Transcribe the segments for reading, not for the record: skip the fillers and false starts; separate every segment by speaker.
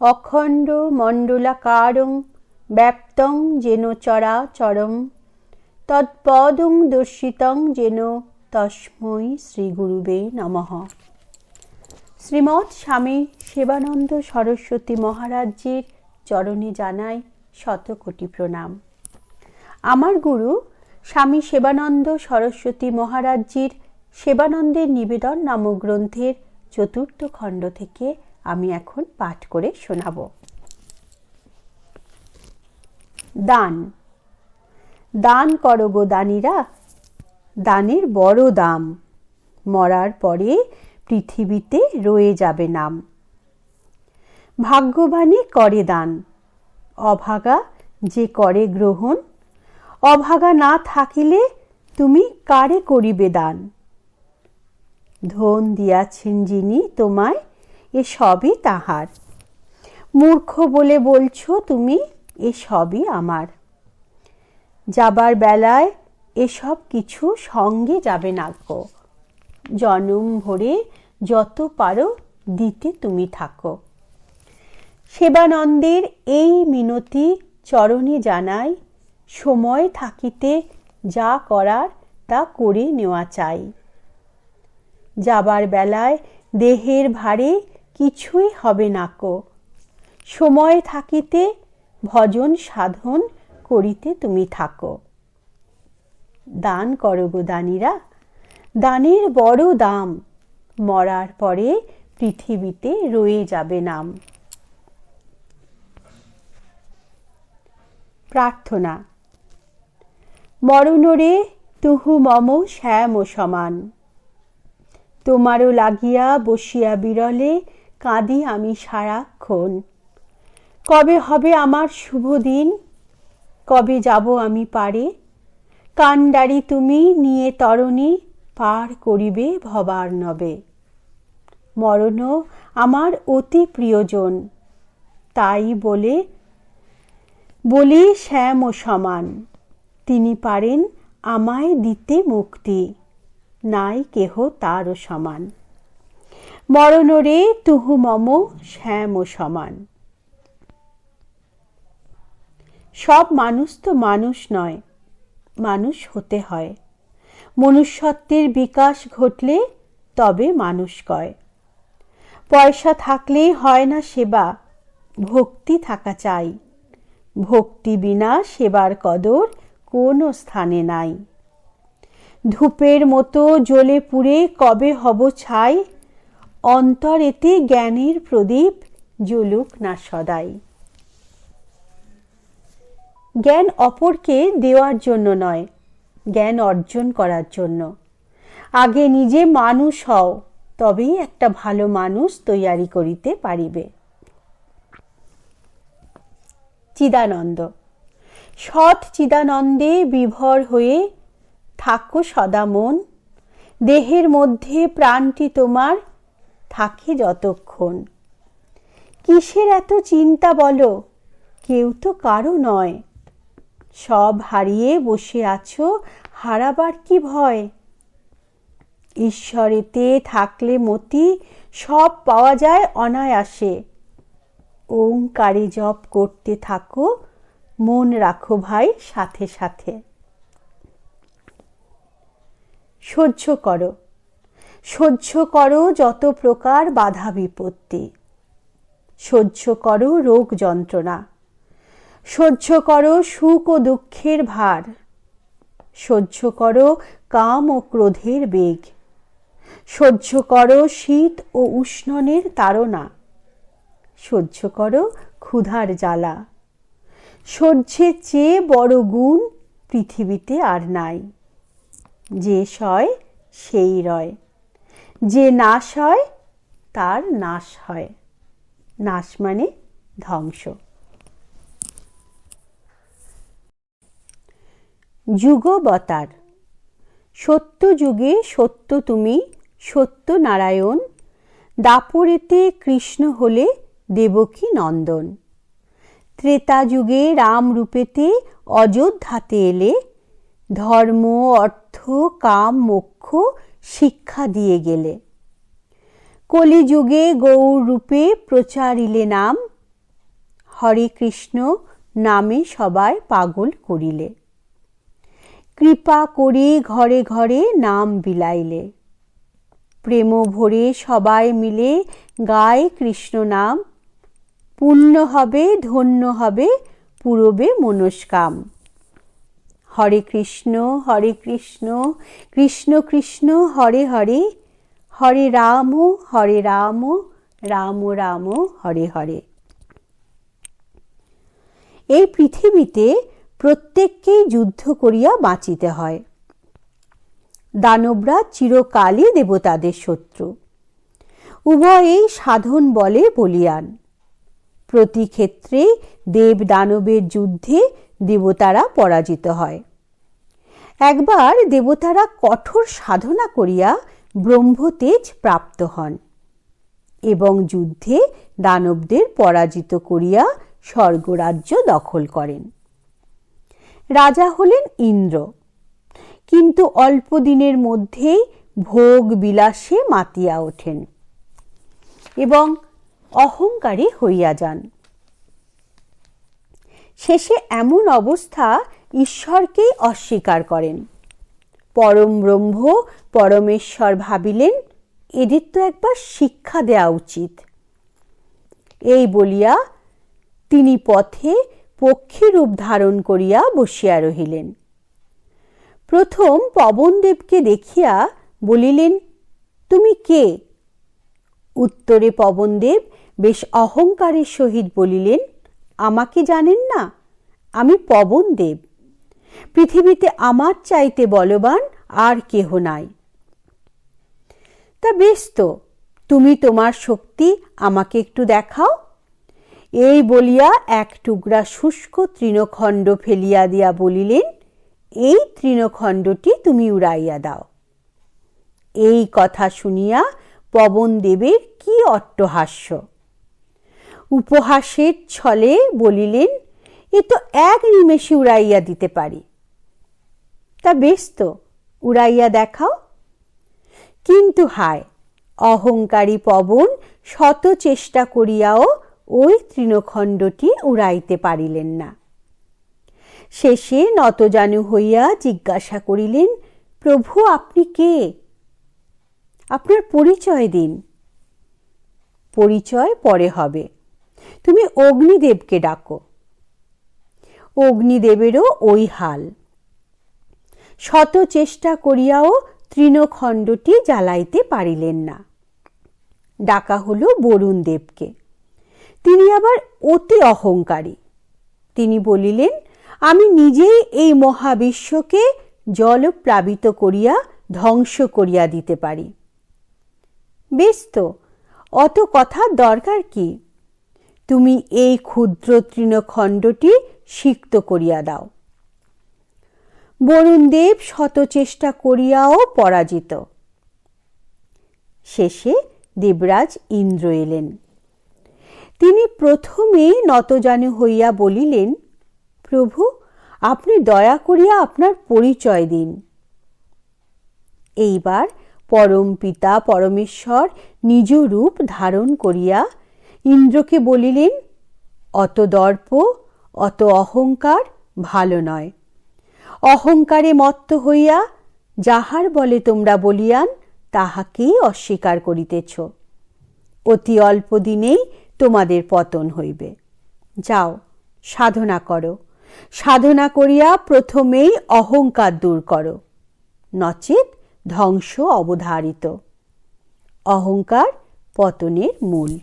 Speaker 1: অখণ্ড মণ্ডলাকারং ব্যাপ্তং যেন চরাচরম তৎপদং দর্শিতং যেন তস্मै শ্রী গুরুবে নমঃ। শ্রীমৎ স্বামী সেবানন্দ সরস্বতী মহারাজজির চরণে জানাই শতকোটি প্রণাম। আমার গুরু স্বামী সেবানন্দ সরস্বতী মহারাজজির সেবানন্দের নিবেদন নামক গ্রন্থের চতুর্থ খণ্ড থেকে আমি এখন পাঠ করে শোনাব। দান। দান করো গো দানীরা, দানের বড় দাম, মরার পরে পৃথিবীতে রয়ে যাবে নাম। ভাগ্যবানই করে দান, অভাগা যে করে গ্রহণ, অভাগা না থাকিলে তুমি কারে করিবে দান। ধন দিয়াছেন যিনি তোমায়, এ সবই তাহার, মূর্খ বলে বলছো তুমি এ সবই আমার। যাবার বেলায় এসব কিছু সঙ্গে যাবে না গো, জনম ভরে যত পারো দিতে তুমি থাকো। সেবানন্দের এই মিনতি চরণে জানাই, সময় থাকিতে যা করার তা করে নেওয়া চাই। যাবার বেলায় দেহের ভারে কিছুই হবে না কো, সময় থাকিতে ভজন সাধন করিতে তুমি থাকো। দান করো গো দানীরা, দানের বড় দাম, মরার পরে পৃথিবীতে রয়ে যাবে নাম। প্রার্থনা। মরণরে তুহু মম শ্যাম সমান, তোমারও লাগিয়া বসিয়া বিরলে কাঁদি আমি সারাক্ষণ। কবে হবে আমার শুভ দিন, কবে যাব আমি পারে, কান্ডারি তুমি নিয়ে তরণী পার করিবে ভবার নবে। মরণ আমার অতি প্রিয়জন, তাই বলি শ্যাম সমান, তিনি পারেন আমায় দিতে মুক্তি, নাই কেহ তারও সমান। মরণরে তুহু মম শ্যাম সমান। সব মানুষ তো মানুষ নয়, মানুষ হতে হয়। মনুষ্যত্বের বিকাশ ঘটলে তবে মানুষ কয়। পয়সা থাকলেই হয় না সেবা, ভক্তি থাকা চাই। ভক্তি বিনা সেবার কদর কোনো স্থানে নাই। ধূপের মতো জ্বলে পুড়ে কবে হব ছাই, অন্তরেতে জ্ঞানের প্রদীপ জ্বলুক না সদাই। জ্ঞান অপরকে দেওয়ার জন্য নয়, জ্ঞান অর্জন করার জন্য। আগে নিজে মানুষ হও, তবেই একটা ভালো মানুষ তৈয়ারি করিতে পারিবে। চিদানন্দ। সৎ চিদানন্দে বিভোর হয়ে থাকো সদা মন, দেহের মধ্যে প্রাণটি তোমার থাকে যতক্ষণ। কিসের এত চিন্তা বলো, কেউ তো কারো নয়। সব হারিয়ে বসে আছো, হারাবার কি ভয়। ঈশ্বরেতে থাকলে মতি সব পাওয়া যায় অনায়াসে। ওঙ্কারে জপ করতে থাকো, মন রাখো ভাই সাথে সাথে। সহ্য করো, সহ্য করো যত প্রকার বাধা বিপত্তি। সহ্য করো রোগ যন্ত্রণা, সহ্য করো সুখ ও দুঃখের ভার। সহ্য করো কাম ও ক্রোধের বেগ, সহ্য করো শীত ও উষ্ণনের তাড়না। সহ্য করো ক্ষুধার জ্বালা। সহ্যের চেয়ে বড় গুণ পৃথিবীতে আর নাই। যে সয় সেই রয়, যে নাশ হয় তার নাশ হয়। নাশ মানে ধ্বংস। যুগবতার। সত্য যুগে সত্য তুমি, সত্য নারায়ণ। দাপরেতে কৃষ্ণ হলে দেবকী নন্দন। ত্রেতা যুগে রাম রূপেতে অযোধ্যাতে এলে, ধর্ম অর্থ কাম মোক্ষ শিক্ষা দিয়ে গেলে। কলিযুগে গৌর রূপে প্রচারিলে নাম, হরে কৃষ্ণ নামে সবাই পাগল করিলে। কৃপা করে ঘরে ঘরে নাম বিলাইলে। প্রেম ভরে সবাই মিলে গায় কৃষ্ণ নাম। পুণ্য হবে ধন্য হবে পূরবে মনস্কাম। হরে কৃষ্ণ কৃষ্ণ কৃষ্ণ হরে হরে, হরে রাম রাম রাম হরে হরে। এই পৃথিবীতে প্রত্যেককেই যুদ্ধ করিয়া বাঁচিতে হয়। দানবরা চিরকালই দেবতাদের শত্রু। উভয়েই সাধন বলে বলীয়ান। প্রতি ক্ষেত্রে দেব দানবের যুদ্ধে দেবতারা পরাজিত হয়। একবার দেবতারা কঠোর সাধনা করিয়া ব্রহ্মতেজ প্রাপ্ত হন এবং যুদ্ধে দানবদের পরাজিত করিয়া স্বর্গরাজ্য দখল করেন। রাজা হলেন ইন্দ্র, কিন্তু অল্প দিনের মধ্যেই ভোগ বিলাসে মাতিয়া ওঠেন এবং অহংকারী হইয়া যান। শেষে এমন অবস্থা ঈশ্বরকেই অস্বীকার করেন। পরম ব্রহ্ম পরমেশ্বর ভাবিলেন, এদের তো একবার শিক্ষা দেওয়া উচিত। এই বলিয়া তিনি পথে পক্ষী রূপ ধারণ করিয়া বসিয়া রহিলেন। প্রথম পবনদেবকে দেখিয়া বলিলেন, তুমি কে? উত্তরে পবনদেব বেশ অহংকারের সহিত বলিলেন, আমাকে জানেন না? আমি পবনদেব। পৃথিবীতে আমার চাইতে বলবান আর কেহ নাই। তা বেশ তো, তুমি তোমার শক্তি আমাকে একটু দেখাও। এই বলিয়া এক টুকরা শুষ্ক তৃণখণ্ড ফেলিয়া দিয়া বলিলেন, এই তৃণখণ্ডটি তুমি উড়াইয়া দাও। এই কথা শুনিয়া পবনদেবের কি অট্টহাস্য। উপহাসের ছলে বলিলেন, এ তো এক নিমেষে উড়াইয়া দিতে পারি। তা বেশ তো, উড়াইয়া দেখাও। কিন্তু হায়, অহংকারী পবন শত চেষ্টা করিয়াও ওই তৃণখণ্ডটি উড়াইতে পারিলেন না। শেষে নতজানু হইয়া জিজ্ঞাসা করিলেন, প্রভু আপনি কে? আপনার পরিচয় দিন। পরিচয় পরে হবে, তুমি অগ্নিদেবকে ডাকো। অগ্নিদেবেরও ওই হাল। শত চেষ্টা করিয়াও তৃণখণ্ডটি জ্বালাইতে পারিলেন না। ডাকা হলো বরুণ দেবকে। তিনি আবার অতি অহংকারী। তিনি বলিলেন, আমি নিজেই এই মহাবিশ্বকে জলপ্লাবিত করিয়া ধ্বংস করিয়া দিতে পারি। বেশ তো, অত কথার দরকার কি? তুমি এই ক্ষুদ্র তৃণখণ্ডটি সিক্ত করিয়া দাও। বরুণদেব শত চেষ্টা করিয়াও পরাজিত। শেষে দেবরাজ ইন্দ্র এলেন। তিনি প্রথমেই নতজানু হইয়া বলিলেন, প্রভু আপনি দয়া করিয়া আপনার পরিচয় দিন। এইবার পরম পিতা পরমেশ্বর নিজ রূপ ধারণ করিয়া ইন্দ্রকে বলিলেন, অত দর্প অত অহংকার ভালো নয়। অহংকারে মত্ত হইয়া যাহার বলে তোমরা বলিয়ান তাহাকেই অস্বীকার করিতেছ। অতি অল্প দিনেই তোমাদের পতন হইবে। যাও সাধনা করো, সাধনা করিয়া প্রথমেই অহংকার দূর করো, নচেৎ ধ্বংস অবধারিত। অহংকার পতনের মূল।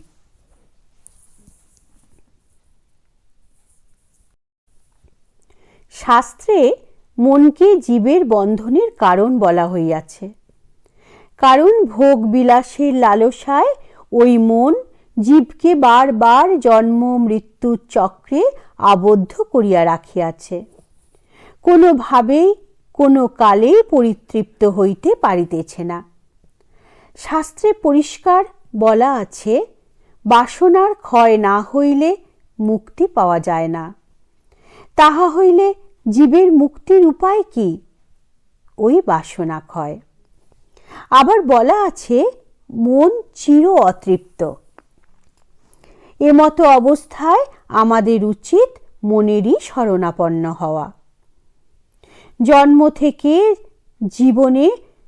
Speaker 1: শাস্ত্রে মনকে জীবের বন্ধনের কারণ বলা হইয়াছে। কারণ ভোগ বিলাসের লালসায় ওই মন জীবকে বারবার জন্ম মৃত্যুর চক্রে আবদ্ধ করিয়া রাখিয়াছে। কোনোভাবেই কোনো কালেই পরিতৃপ্ত হইতে পারিতেছে না। শাস্ত্রে পরিষ্কার বলা আছে, বাসনার ক্ষয় না হইলে মুক্তি পাওয়া যায় না। তাহা হইলে জীবের মুক্তির উপায় কি? ওই বাসনা ক্ষয়। আবার বলা আছে, মন চির অতৃপ্ত। এমতো অবস্থায় আমাদের উচিত মনেরই শরণাপন্ন হওয়া। জন্ম থেকে জীবনে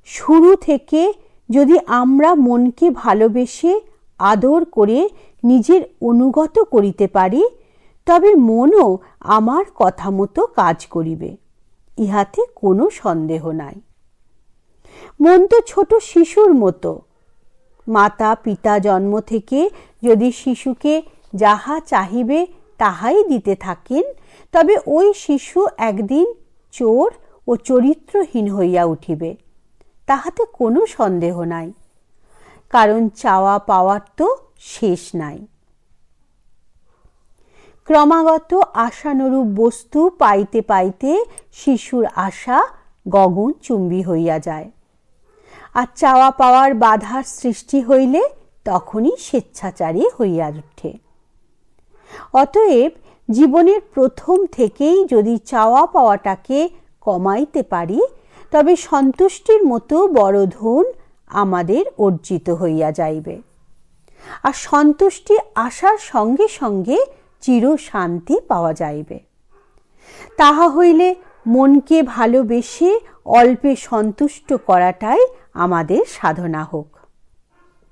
Speaker 1: শুরু থেকে যদি আমরা মনকে ভালোবেসে আদর করে নিজের অনুগত করিতে পারি, তবে মনও আমার কথা মতো কাজ করিবে, ইহাতে কোনো সন্দেহ নাই। মন তো ছোট শিশুর মতো। মাতা পিতা জন্ম থেকে যদি শিশুকে যাহা চাহিবে তাহাই দিতে থাকেন, তবে ওই শিশু একদিন চোর ও চরিত্রহীন হইয়া উঠিবে, তাহাতে কোনো সন্দেহ নাই। কারণ চাওয়া পাওয়ার তো শেষ নাই। ক্রমাগত আশানুরূপ বস্তু পাইতে পাইতে শিশুর আশা গগনচুম্বী হইয়া যায়, আর চাওয়া পাওয়ার বাধার সৃষ্টি হইলে তখনই স্বেচ্ছাচারী হইয়া ওঠে। অতএব জীবনের প্রথম থেকেই যদি চাওয়া পাওয়াটাকে কমাইতে পারি, তবে সন্তুষ্টির মতো বড় ধন আমাদের অর্জিত হইয়া যাইবে। আর সন্তুষ্টি আসার সঙ্গে সঙ্গে চির শান্তি পাওয়া যাইবে। তাহা হইলে মনকে ভালোবেসে অল্পে সন্তুষ্ট করাটাই আমাদের সাধনা হোক।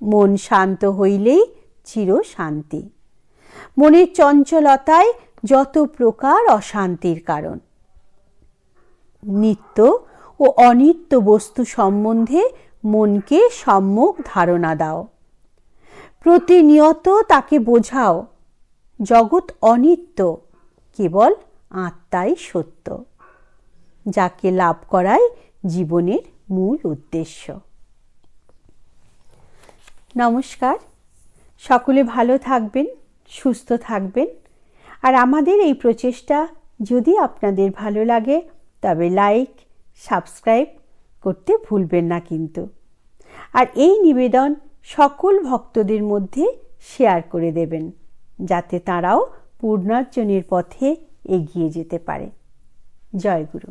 Speaker 1: মন শান্ত হইলেই চির শান্তি। মনের চঞ্চলতায় যত প্রকার অশান্তির কারণ। নিত্য ও অনিত্য বস্তু সম্বন্ধে মনকে সম্যক ধারণা দাও। প্রতিনিয়ত তাকে বোঝাও, জগৎ অনিত্য, কেবল আত্মাই সত্য, যাকে লাভ করাই জীবনের মূল উদ্দেশ্য। নমস্কার, সকলে ভালো থাকবেন, সুস্থ থাকবেন। আর আমাদের এই প্রচেষ্টা যদি আপনাদের ভালো লাগে, তবে লাইক, সাবস্ক্রাইব করতে ভুলবেন না কিন্তু। আর এই নিবেদন সকল ভক্তদের মধ্যে শেয়ার করে দেবেন, যাতে তারাও পূর্ণার্জনের পথে এগিয়ে যেতে পারে। জয় গুরু।